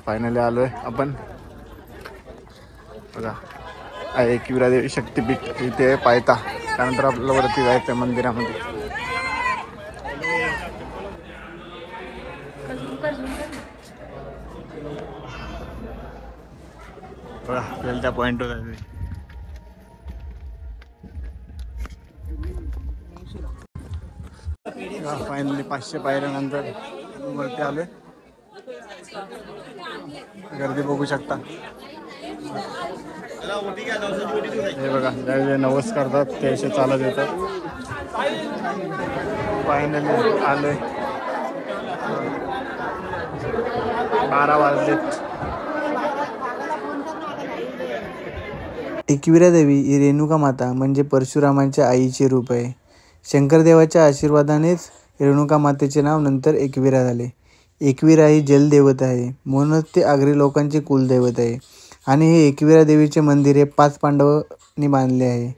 Finally आलोय आपण बघा एकविरा देवी शक्तीपीठ इथे पायथा. त्यानंतर आपल्याला वरती जायचं मंदिरामध्ये. बघा आपल्याला त्या पॉइंटवर जायचं. फायनली 500 पायऱ्यानंतर वरती आलोय. गर्दी बघू शकता. हे बघा जे नवस करतात ते असे चालत येतात. फायनली आलोय. 12 वाजलेत. एकविरा देवी ही रेणुका माता म्हणजे परशुरामांच्या आईचे रूप आहे. शंकरदेवाच्या आशीर्वादानेच रेणुका मातेचे नाव नंतर एकविरा झाले. एकविरा ही जलदेवता आहे, म्हणूनच ते आगरी लोकांचे कुलदैवत आहे. आणि हे एकविरा देवीचे मंदिर हे 5 पांडवांनी बांधले आहे.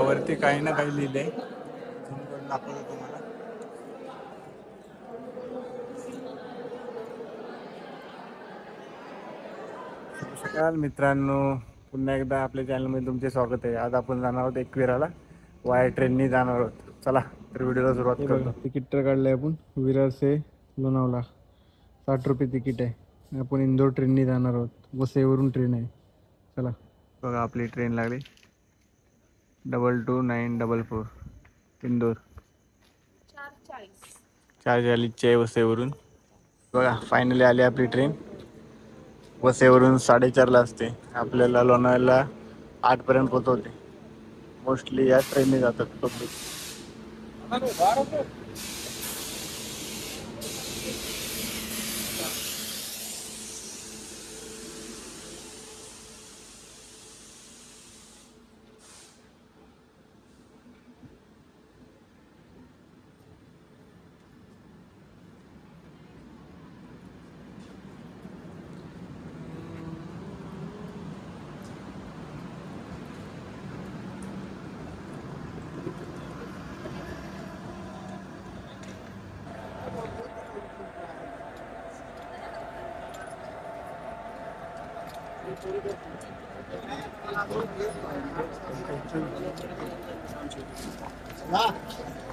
वरती काही ना काही लिहिले दाखवतो तुम्हाला. नमस्कार मित्रांनो, पुन्हा एकदा आपल्या चॅनलमध्ये तुमचे स्वागत आहे. आज आपण जाणार आहोत एकविराला. वाया ट्रेननी जाणार आहोत. चला तर व्हिडिओला सुरुवात करतो. तिकीट तर काढलंय आपण. विरार से लोणावळा 60 रुपये तिकीट आहे. आपण इंदोर ट्रेननी जाणार आहोत. वसईवरून ट्रेन आहे. चला बघा आपली ट्रेन लागली 22944 इंदोर. 4:40 वसईवरून. बघा फायनली आली आपली ट्रेन. वसईवरून 4:30ला असते. आपल्याला लोणावळ्याला 8पर्यंत पोहोचवते. मोस्टली या ट्रेनने जातात पब्लिक.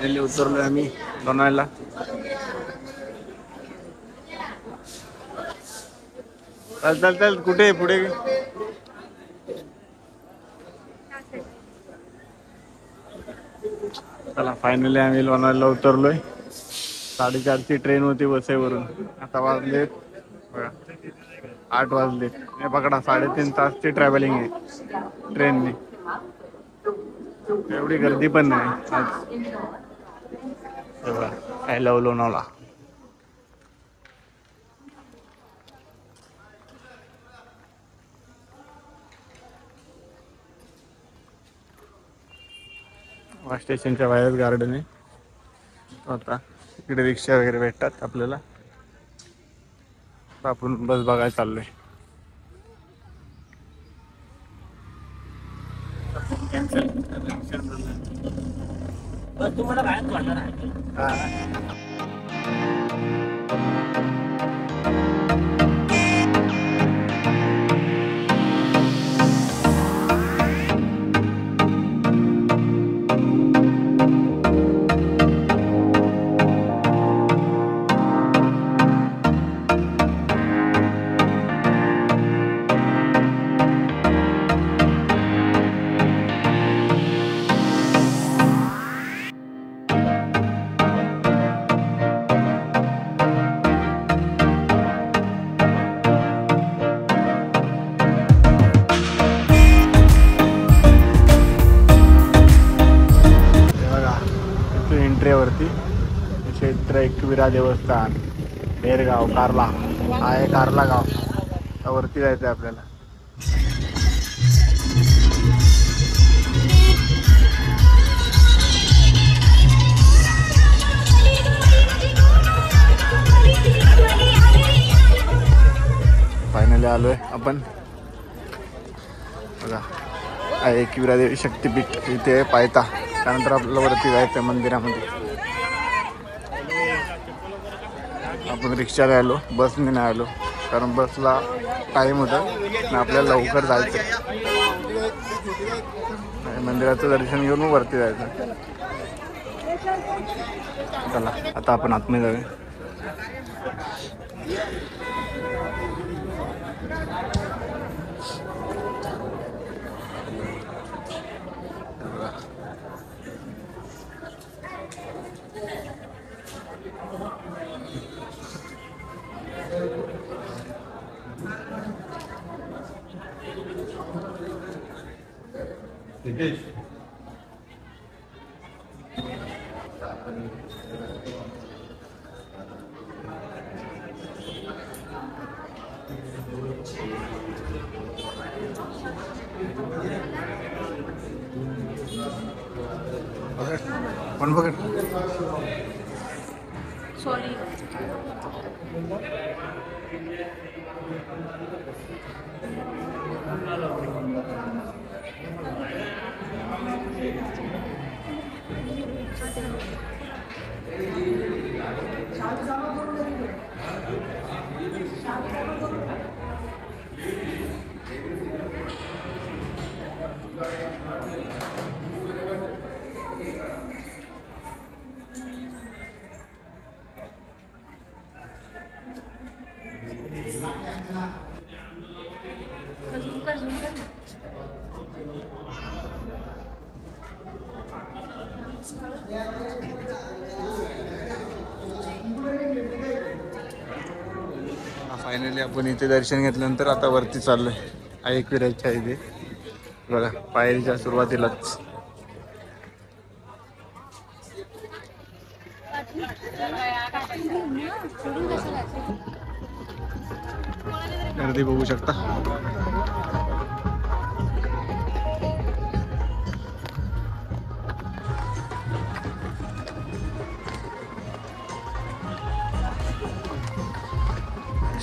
दिल्ली उतरलोय आम्ही लोणावळ्याला. चल कुठे पुढे. चला फायनली आम्ही लोणावळ्याला उतरलोय. 4:30ची ट्रेन होती वसईवरून. आता वाजले 8 वाजले. हे पकडा 3.5 तासची ट्रॅव्हलिंग आहे ट्रेनने. एवढी गर्दी पण नाही आज. I love Lonavala. स्टेशनच्या बाहेर गार्डन आहे. आता इकडे रिक्षा वगैरे भेटतात आपल्याला. आपण बस बघायला चाललोय. तुम्हाला बाहेर वाटणार आहे. वरती क्षेत्र एकविरा देवस्थान बेरगाव कारला आहे. कारला गाव वरती जायचं आहे आपल्याला. फायनली आलोय आपण बघा एकविरा देवी शक्तीपीठ इथे पायथा. त्यानंतर आपल्याला वरती जायचं मंदिरामध्ये. आपण रिक्षाने आलो, बसने नाही आलो. कारण बसला टाईम होता आणि आपल्याला लवकर जायचं. मंदिराचं दर्शन घेऊन मग वरती जायचं. चला आता आपण आतमध्ये जाऊया. पण बघ सॉरी. फायनली आपण इथे दर्शन घेतल्यानंतर आता वरती चाललोय. एकविराच्या इथे बघा पायरीच्या सुरुवातीलाच. गर्दी बघू शकता.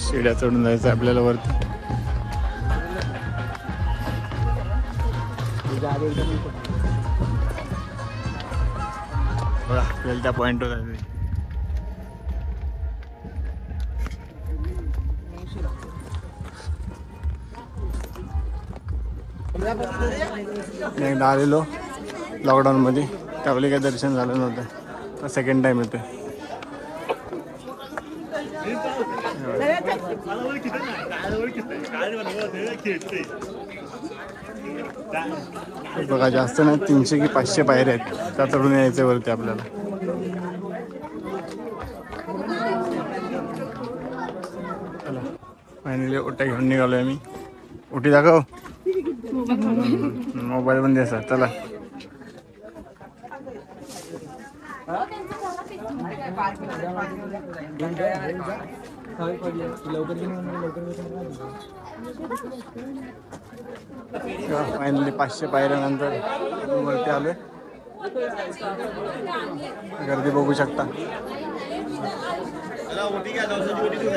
शिड्या चढून जायचं आपल्याला वरती. बघा आपल्याला त्या पॉइंटवर जायचं. एकदा आलेलो लॉकडाऊनमध्ये, त्यावेळी काही दर्शन झालं नव्हतं. तर सेकंड टाइम येतोय. बघा जास्त नाही, 300 की 500 पायऱ्या आहेत, त्या चढून यायचं वरती आपल्याला. चला फायनली ओट्या घेऊन निघालोय मी. ओटी दाखव. मोबाईल बंद असा. चला फायनली 500 पायऱ्यानंतर वरती आलोय. गर्दी बघू शकता.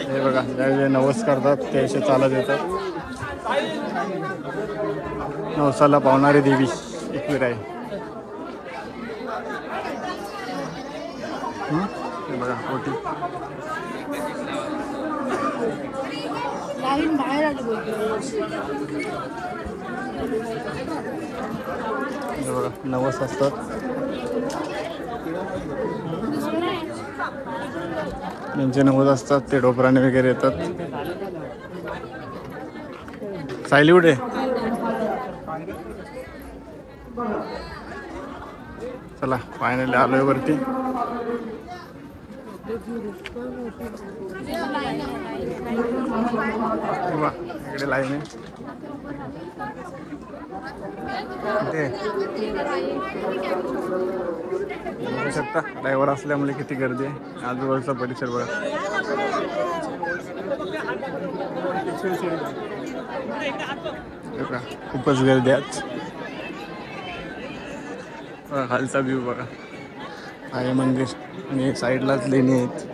हे बघा ज्यावेळी नवस करतात ते असे चालत येतात. नवसाला पावणारी देवी एकविराई. हे बघा ओटी. हे बघा नवस असतात. ज्यांचे नवस असतात ते डोपराने वगैरे येतात. सायली कुठे? चला फायनली आलोय वरती. इकडे लाईन आहे. बघू शकता ड्रायव्हर असल्यामुळे किती गर्दी आहे. आजूबाजूचा परिसर बघा. खूपच गर्दी आहे. खालचा व्ह्यू बघा. आहे मंदिर आणि साईडलाच लेणी आहेत.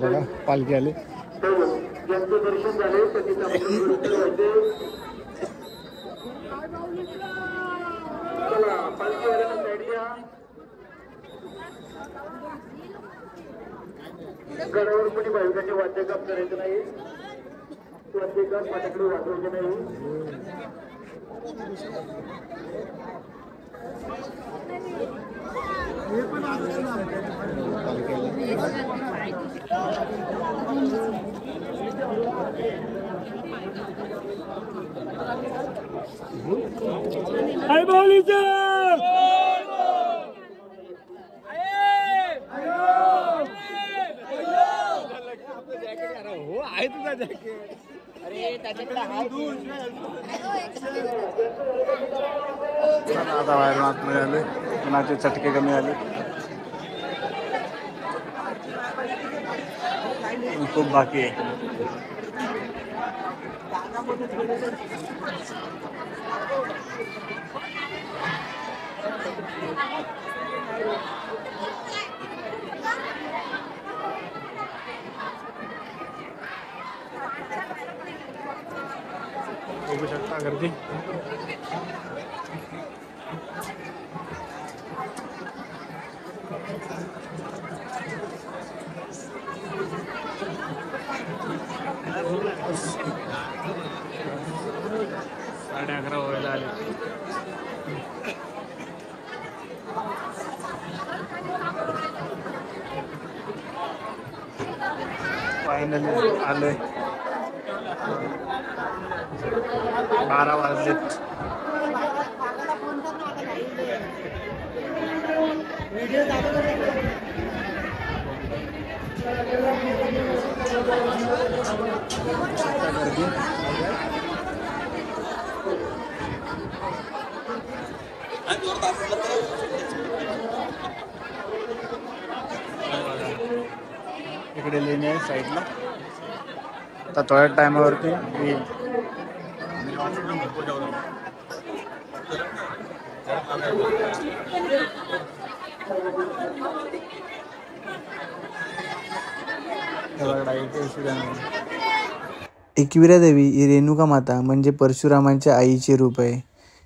बघा पालखी आली. दर्शन झाले गडावर कोणी भाविकांनी वाद्यकाम करायचं नाही. वाद्यकाम माझ्याकडे वाजवायचे नाही. आता बाहेरून आतमध्ये आले, कुणाचे चटके कमी आले. खूप बाकी आहे. बघू शकता गर्दी. साडे 11 व्हायला आले. फायनली आलोय. 12 वाजलेत. इकडे लेणी आहे साईडला. आता थोड्या टायमावरती येईल. एकविरा देवी ही रेणुका माता म्हणजे परशुरामांच्या आईचे रूप आहे.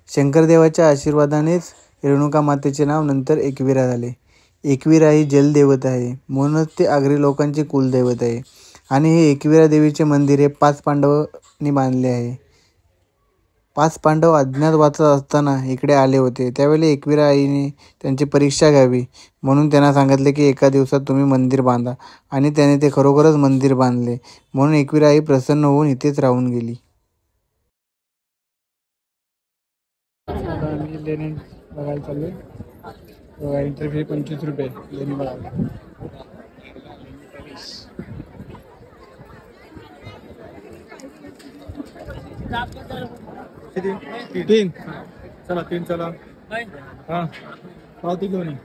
शंकरदेवाच्या आशीर्वादानेच रेणुका मातेचे नाव नंतर एकविरा झाले. एकविरा ही जलदेवता आहे, म्हणूनच ते आगरी लोकांचे कुलदैवत आहे. आणि हे एकविरा देवीचे मंदिर हे 5 पांडवांनी बांधले आहे. 5 पांडव अज्ञातवासात असताना इकडे आले होते. त्यावेळी एकविरा आईने त्यांची परीक्षा घ्यावी म्हणून त्यांना सांगितले की एका दिवसात तुम्ही मंदिर बांधा. आणि त्याने ते खरोखरच मंदिर बांधले. म्हणून एकविरा आई प्रसन्न होऊन इथेच राहून गेली. लेणी बघायला चालू आहे. एंट्री फी 25 रुपये लेणी बघायला. तीन चला 3 चला. हां पावती घेऊन ये.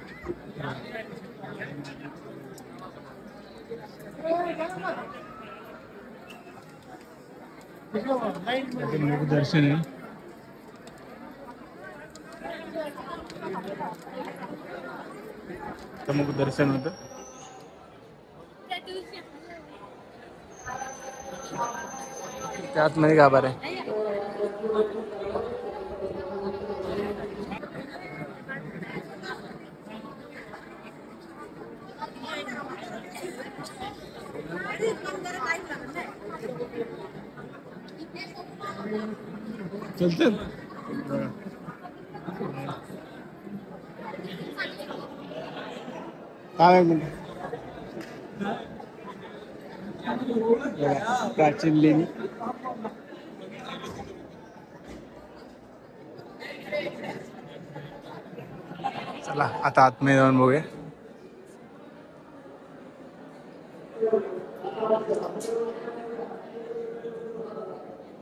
दर्शन आहे. मुख दर्शन होतं. त्यात मध्ये गाभार आहे. चलते काय प्राचीन लेणी. चला आता आतमध्ये जाऊन बघूया.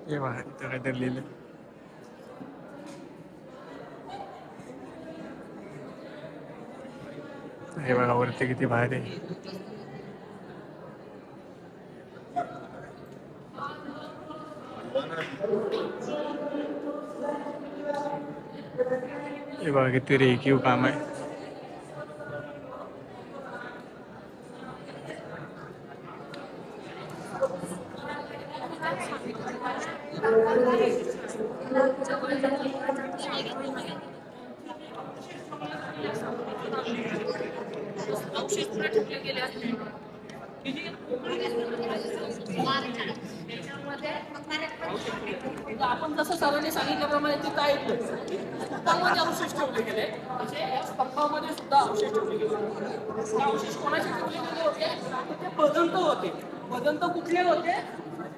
हे बघा इथं काहीतरी लिहिलं. हे बघा वरती किती बाहेर आहे. हे बघा किती रेखीव काम आहे. अवशेष पुढे ठेवले गेले असते की जी आपण जसं सरांनी सांगितल्याप्रमाणे ते काय स्तंभामध्ये अवशेष ठेवले गेले म्हणजे या स्तंभामध्ये सुद्धा अवशेष ठेवले गेले. ते अवशेष कोणाचे ठेवले गेले होते तर ते बदंत होते. बदंत कुठले होते?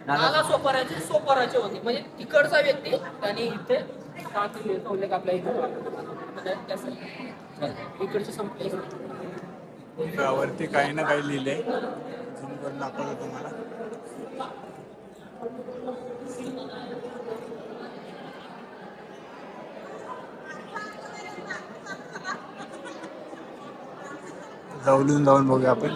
नाला सोपाराचे होते. म्हणजे तिकडचा व्यक्ती आणि इथे उल्लेख आपल्या इथे इकडचे संपले. वरती काही ना काही लिहिले झूम करून दाखवतो तुम्हाला. जवळून जाऊन बघूया आपण.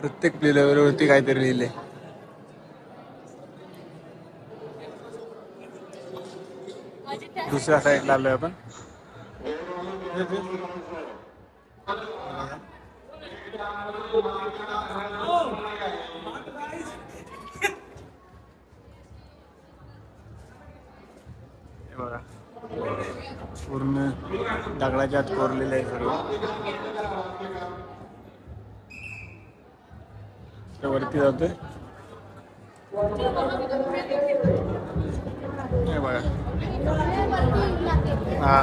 प्रत्येक प्लेवरती काहीतरी लिहिले. दुसऱ्या साईडला आलोय आपण. हे बघा पूर्ण दगडाच्या आत कोरलेलं आहे सर्व. वरती जातोय. हे बघा हा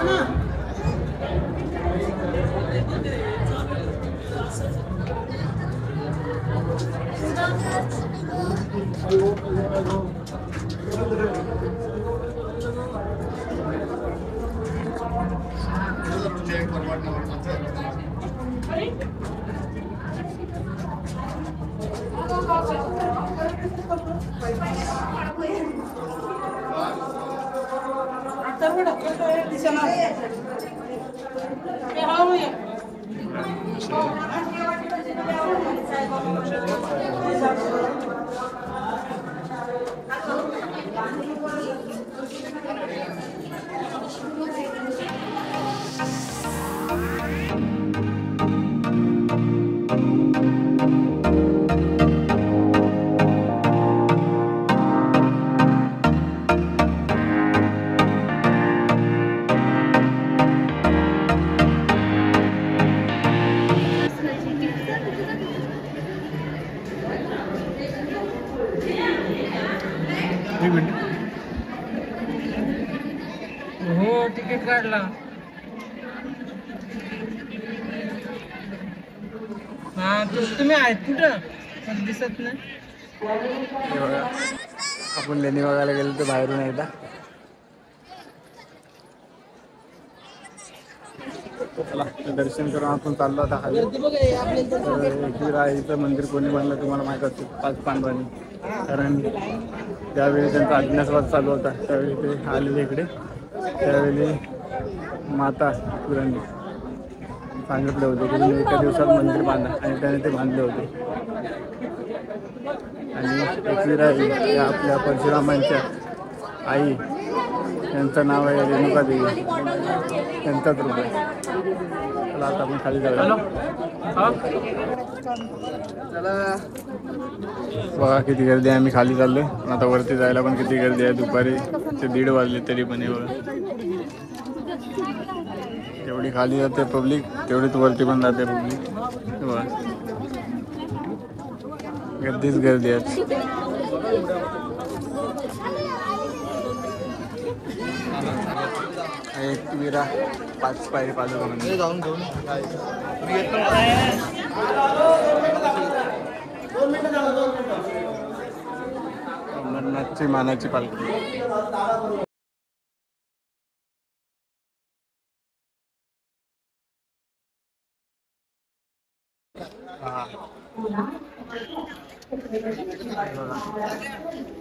हो तिकीट काढला. हा तुम्ही आहेत कुठं दिसत नाही. हे बघा आपण लेणी बघायला गेलो तर बाहेरून एकदा. चला दर्शन करून आपण चाललो आता खाली. एकविरा मंदिर कोणी बांधलं तुम्हाला माहित असेल, 5 पांडवांनी. कारण त्यावेळी त्यांचा अज्ञातवाद चालू होता त्यावेळी ते आलेले इकडे. त्यावेळी माता पुरांनी सांगितले होते की तुम्ही एका दिवसात मंदिर बांधा आणि त्याने ते बांधले होते. आणि एकविरा ही आपल्या परशुरामांच्या आई यांचं नाव आहे रेणुका देवी, त्यांचाच रूप आहे. चला आता आपण खाली जाऊया. बघा किती गर्दी आहे. आम्ही खाली चाललोय. आता वरती जायला पण किती गर्दी आहे. दुपारी ते 1:30 वाजले तरी पण हे बघा जेवढी खाली जाते पब्लिक तेवढीच वरती पण जाते पब्लिक. बघा गर्दीच गर्दी आहे. एकविरा 5 पायरी पालुका म्हणजे जाऊन घेऊन अमरनाथची मानाची पालखी.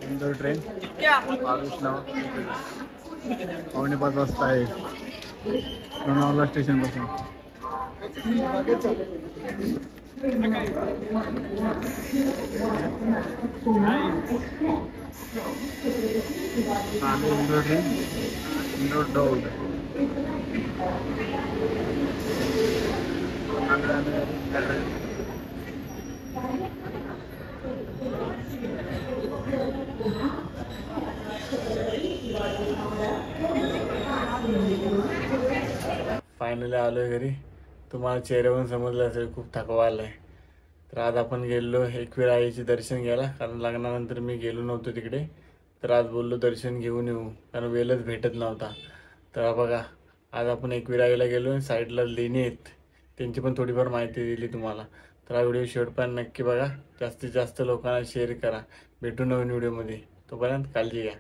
इंदोर ट्रेन 22:09 5:15 वाजता आहे लोणावळा स्टेशन पासून. इंदोर ट्रेन इंदोर दौड. फायनली आलोय घरी. तुम्हाला चेहऱ्यावरून समजलं असेल खूप थकवा आलाय. तर आज आपण गेलो एकवीर आईचे दर्शन घ्यायला, कारण लग्नानंतर मी गेलो नव्हतो तिकडे. तर आज बोललो दर्शन घेऊन येऊ, कारण वेळच भेटत नव्हता. तर बघा, आज आपण एकवीर आईला गेलो. साईडला लेणी आहेत, त्यांची पण थोडीफार माहिती दिली तुम्हाला. तर हा व्हिडिओ शेवटपर्यंत नक्की बघा. जास्तीत जास्त लोकांना शेअर करा. भेटू नवीन व्हिडिओमध्ये. तोपर्यंत काळजी घ्या.